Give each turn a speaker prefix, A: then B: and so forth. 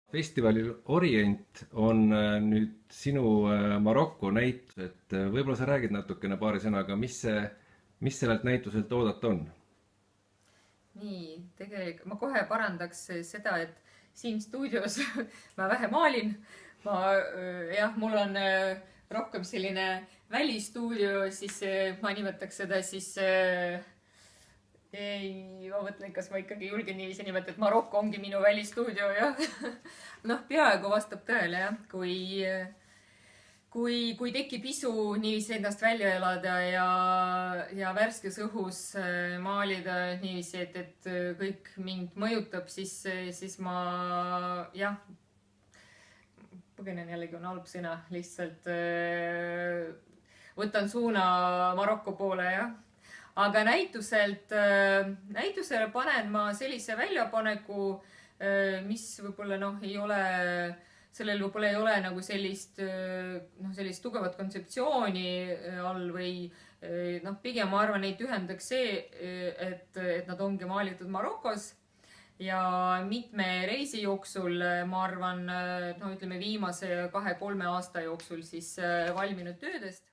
A: Festivalil Orient on nüüd sinu Maroko näitus, et võib-olla sa räägid natukene paari sõnaga, mis sellelt näituselt oodata on?
B: Nii, tegelikult ma kohe parandaks seda, et siin stuudios ma vähe maalin. Jah, mul on rohkem selline välistuudio, siis ma nimetaks seda siis ei, ma mõtlen, kas ma ikkagi julgen niiviisi nimetada, et Maroko ongi minu välistuudio, jah. Noh, peaaegu vastab tõele, jah. Kui tekib isu niiviisi endast välja elada ja värskes õhus maalida niiviisi, et kõik mind mõjutab, siis ma, jah, põgenen jällegi on halb sõna, lihtsalt võtan suuna Maroko poole, jah. Aga näitusele panen ma sellise väljapaneku, mis võib-olla ei ole, sellel võib-olla ei ole nagu sellist tugevat kontseptsiooni all või pigem ma arvan, neid ühendaks see, et nad ongi maalitud Marokos ja mitme reisi jooksul, ma arvan, ütleme viimase 2-3 aasta jooksul siis valminud töödest.